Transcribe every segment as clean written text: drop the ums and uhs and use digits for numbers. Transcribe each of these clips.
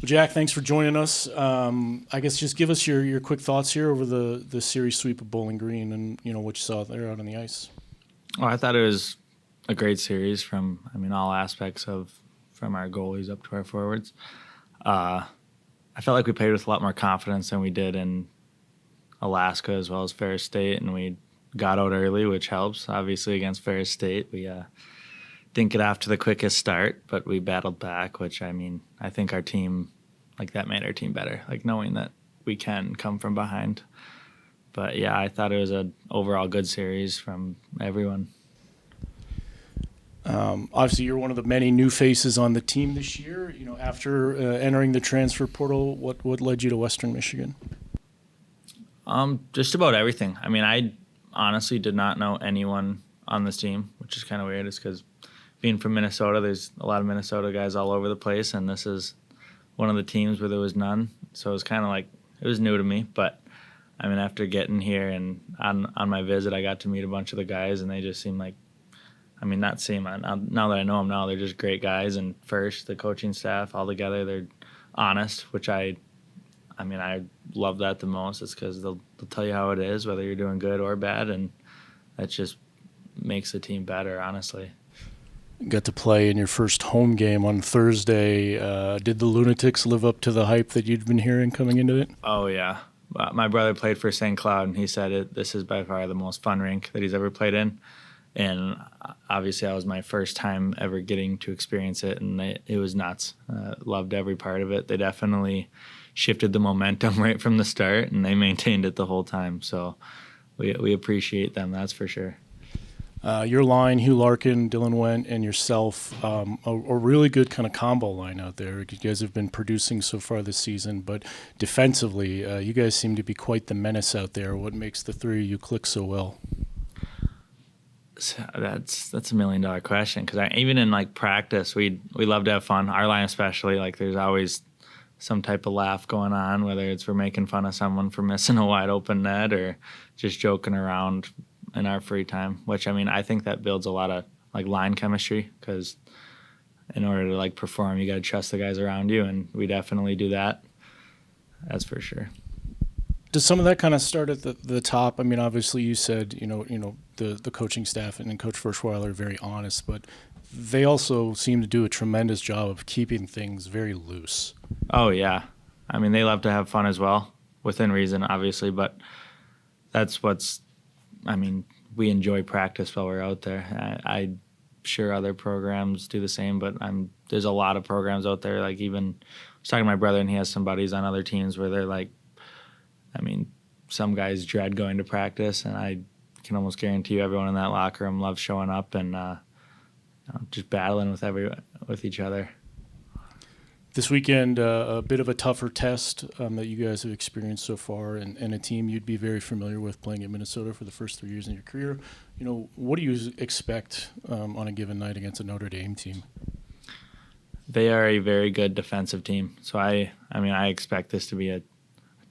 Well, Jack, thanks for joining us. I guess just give us your quick thoughts here over the series sweep of Bowling Green and what you saw there out on the ice. Well, I thought it was a great series from all aspects from our goalies up to our forwards. I felt like we played with a lot more confidence than we did in Alaska as well as Ferris State, and we got out early, which helps. Obviously, against Ferris State, we didn't get off to the quickest start, but we battled back, which, I think our team, that made our team better, knowing that we can come from behind. But, yeah, I thought it was an overall good series from everyone. Obviously, you're one of the many new faces on the team this year. After entering the transfer portal, what led you to Western Michigan? Just about everything. I honestly did not know anyone on this team, which is kind of weird. It's because being from Minnesota, there's a lot of Minnesota guys all over the place, and this is one of the teams where there was none. So it was kind of it was new to me. But, after getting here and on my visit, I got to meet a bunch of the guys, and they just seemed like, now that I know them now, they're just great guys. And first, the coaching staff all together, they're honest, which I love that the most. It's because they'll tell you how it is, whether you're doing good or bad, and that just makes the team better, honestly. Got to play in your first home game on Thursday. Did the Lunatics live up to the hype that you'd been hearing coming into it? Oh, yeah. My brother played for St. Cloud, and he said this is by far the most fun rink that he's ever played in. And obviously, that was my first time ever getting to experience it, and it was nuts. Loved every part of it. They definitely shifted the momentum right from the start, and they maintained it the whole time. So we appreciate them, that's for sure. Your line, Hugh Larkin, Dylan Wendt, and yourself, a really good kind of combo line out there. You guys have been producing so far this season, but defensively, you guys seem to be quite the menace out there. What makes the three of you click so well? So that's $1 million question, because even in practice, we love to have fun. Our line especially, there's always some type of laugh going on, whether it's we're making fun of someone for missing a wide open net or just joking around in our free time. Which I think that builds a lot of line chemistry, because in order to perform, you got to trust the guys around you, and we definitely do that. That's for sure. Does some of that kind of start at the top? Obviously you said, the coaching staff and Coach Ferschweiler are very honest, but they also seem to do a tremendous job of keeping things very loose. Oh, yeah. They love to have fun as well, within reason, obviously, but that's we enjoy practice while we're out there. I'm sure other programs do the same, but there's a lot of programs out there, even I was talking to my brother, and he has some buddies on other teams where they're some guys dread going to practice, and I can almost guarantee you everyone in that locker room loves showing up and just battling with each other. This weekend, a bit of a tougher test that you guys have experienced so far, and a team you'd be very familiar with playing at Minnesota for the first 3 years in your career. What do you expect on a given night against a Notre Dame team? They are a very good defensive team, so I expect this to be a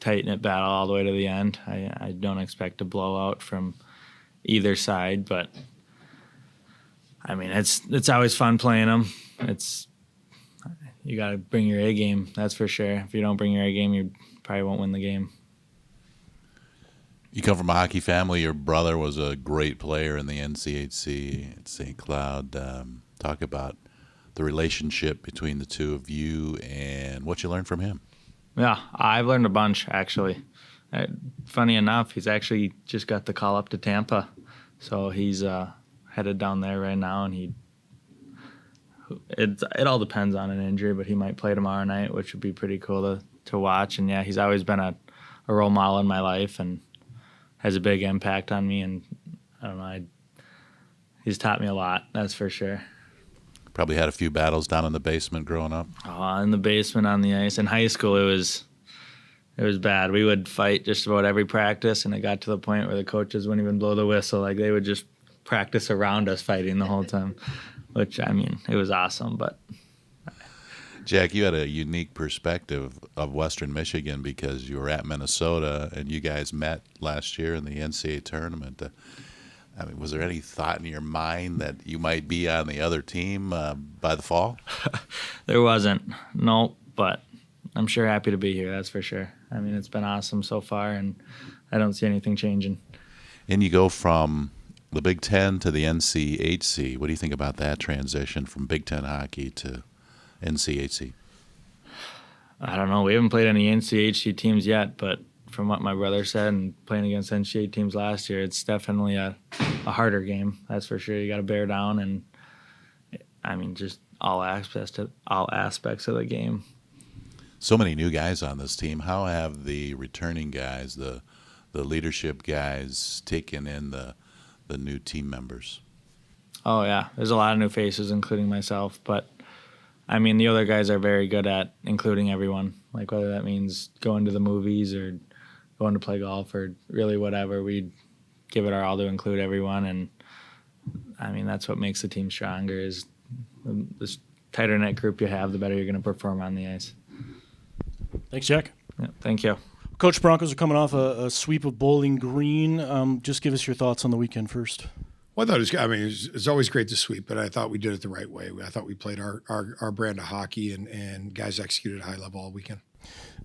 tight-knit battle all the way to the end. I don't expect a blowout from either side, but it's always fun playing them. You got to bring your A game, that's for sure. If you don't bring your A game, you probably won't win the game. You come from a hockey family. Your brother was a great player in the NCHC at St. Cloud. Talk about the relationship between the two of you and what you learned from him. Yeah, I've learned a bunch, actually. Funny enough, he's actually just got the call up to Tampa. So he's headed down there right now, and it all depends on an injury, but he might play tomorrow night, which would be pretty cool to watch. And, yeah, he's always been a role model in my life and has a big impact on me. And, I don't know, he's taught me a lot, that's for sure. Probably had a few battles down in the basement growing up. Oh, in the basement on the ice. In high school, it was bad. We would fight just about every practice, and it got to the point where the coaches wouldn't even blow the whistle. They would just practice around us fighting the whole time, which, it was awesome. But Jack, you had a unique perspective of Western Michigan because you were at Minnesota, and you guys met last year in the NCAA tournament. Was there any thought in your mind that you might be on the other team by the fall? There wasn't, no, but I'm sure happy to be here. That's for sure. I mean, it's been awesome so far, and I don't see anything changing. And you go from the Big Ten to the NCHC. What do you think about that transition from Big Ten hockey to NCHC? I don't know. We haven't played any NCHC teams yet, but from what my brother said and playing against NCAA teams last year, it's definitely a harder game. That's for sure. You got to bear down, and I mean, just all aspects of the game. So many new guys on this team. How have the returning guys, the leadership guys, taken in the new team members? Oh yeah, there's a lot of new faces, including myself. But I mean, the other guys are very good at including everyone. Like whether that means going to the movies or going to play golf or really whatever, we give it our all to include everyone. And I mean, that's what makes the team stronger. Is the tighter knit group you have, the better you're going to perform on the ice. Thanks, Jack. Yeah, thank you. Coach, Broncos are coming off a sweep of Bowling Green. Just give us your thoughts on the weekend first. Well, I thought it's always great to sweep, but I thought we did it the right way. I thought we played our brand of hockey and guys executed at a high level all weekend.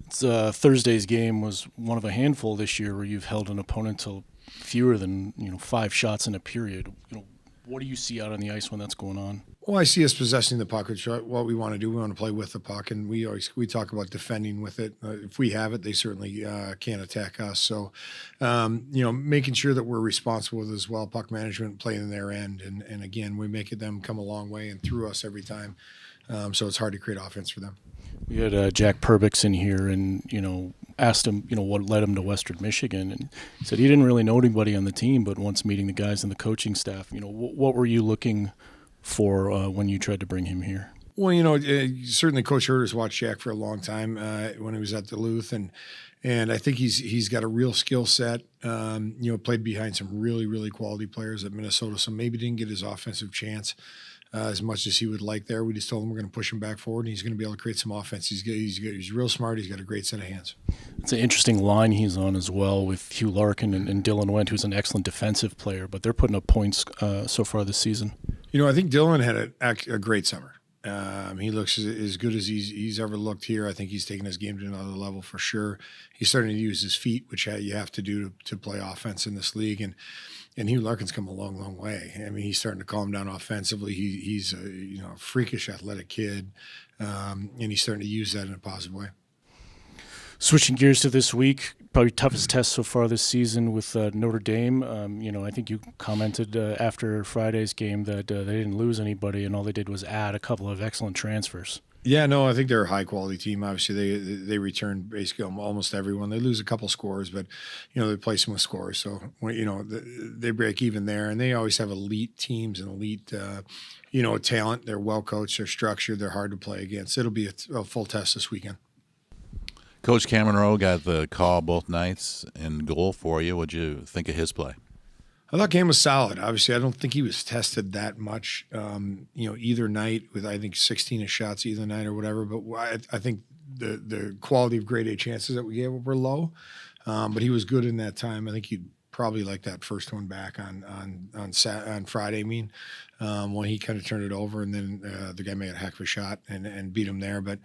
It's, Thursday's game was one of a handful this year where you've held an opponent to fewer than 5 shots in a period. What do you see out on the ice when that's going on? Well, I see us possessing the puck, which is what we want to do. We want to play with the puck, and we talk about defending with it. If we have it, they certainly can't attack us. So, making sure that we're responsible with as well, puck management, playing in their end, and again, we make them come a long way and through us every time. So it's hard to create offense for them. We had Jack Perbix in here, and asked him, what led him to Western Michigan, and he said he didn't really know anybody on the team, but once meeting the guys and the coaching staff, what were you looking for when you tried to bring him here? Well, certainly Coach Herter's watched Jack for a long time when he was at Duluth, and I think he's got a real skill set. Played behind some really, really quality players at Minnesota, so maybe didn't get his offensive chance as much as he would like there. We just told him we're going to push him back forward, and he's going to be able to create some offense. He's good. He's real smart. He's got a great set of hands. It's an interesting line he's on as well with Hugh Larkin and Dylan Wendt, who's an excellent defensive player, but they're putting up points so far this season. I think Dylan had a great summer. He looks as good as he's ever looked here. I think he's taken his game to another level for sure. He's starting to use his feet, which you have to do to play offense in this league. And Hugh Larkin's come a long, long way. I mean, he's starting to calm down offensively. He's a freakish athletic kid, and he's starting to use that in a positive way. Switching gears to this week, probably toughest test so far this season with Notre Dame. I think you commented after Friday's game that they didn't lose anybody, and all they did was add a couple of excellent transfers. Yeah, no, I think they're a high-quality team. Obviously, they return basically almost everyone. They lose a couple scores, but, they place them with scores. So, they break even there. And they always have elite teams and elite, talent. They're well-coached. They're structured. They're hard to play against. It'll be a full test this weekend. Coach Cameron Rowe got the call both nights in goal for you. What'd you think of his play? I thought Cam was solid. Obviously, I don't think he was tested that much, either night with, I think, 16 shots either night or whatever. But I think the quality of grade A chances that we gave were low. But he was good in that time. I think he'd probably like that first one back on Friday, when he kind of turned it over, and then the guy made a heck of a shot and beat him there. But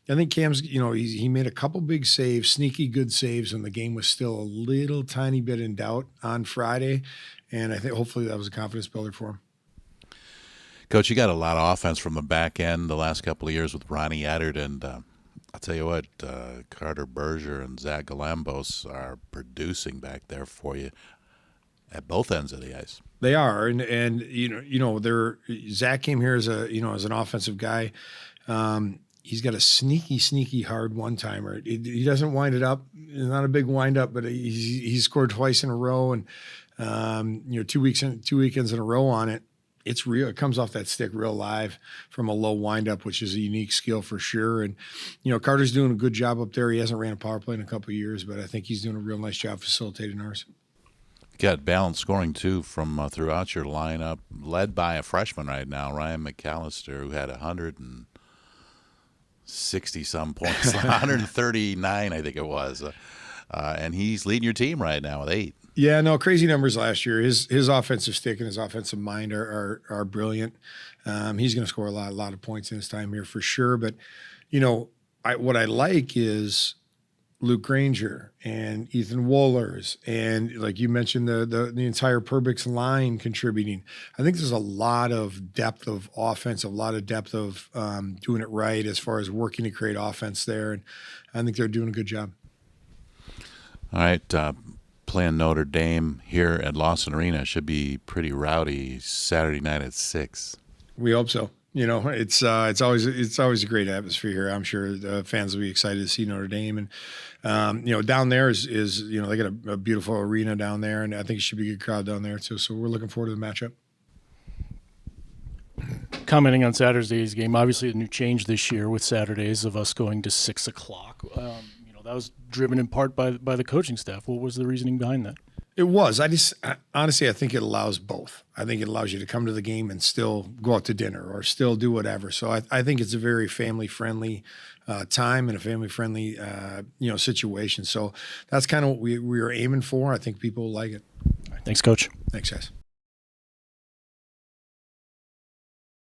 I think Cam's, he made a couple big saves, sneaky good saves, when the game was still a little tiny bit in doubt on Friday. And I think hopefully that was a confidence builder for him. Coach, you got a lot of offense from the back end the last couple of years with Ronnie Eddard, and I'll tell you what, Carter Berger and Zach Galambos are producing back there for you at both ends of the ice. They are, and they're Zach came here as as an offensive guy. He's got a sneaky hard one-timer. He doesn't wind it up. It's not a big wind-up, but he's scored twice in a row, and 2 weekends in a row on it. It's real. It comes off that stick real live from a low windup, which is a unique skill for sure. And, Carter's doing a good job up there. He hasn't ran a power play in a couple of years, but I think he's doing a real nice job facilitating ours. Got balanced scoring, too, from throughout your lineup, led by a freshman right now, Ryan McAllister, who had 160-some points, 139, I think it was. And he's leading your team right now with 8. Yeah, no, crazy numbers last year. His offensive stick and his offensive mind are brilliant. He's going to score a lot of points in his time here for sure. But, what I like is Luke Granger and Ethan Wohlers, and like you mentioned, the entire Perbix line contributing. I think there's a lot of depth of offense, a lot of depth of doing it right as far as working to create offense there, and I think they're doing a good job. All right, playing Notre Dame here at Lawson Arena should be pretty rowdy Saturday night at 6. We hope so. It's always a great atmosphere here. I'm sure the fans will be excited to see Notre Dame, and down there is they got a beautiful arena down there, and I think it should be a good crowd down there too. So we're looking forward to the matchup. Commenting on Saturday's game, obviously a new change this year with Saturdays of us going to 6 o'clock. That was driven in part by the coaching staff. What was the reasoning behind that? It was. Honestly, I think it allows both. I think it allows you to come to the game and still go out to dinner or still do whatever. So I think it's a very family-friendly time and a family-friendly situation. So that's kind of what we were aiming for. I think people will like it. All right, thanks, Coach. Thanks, guys.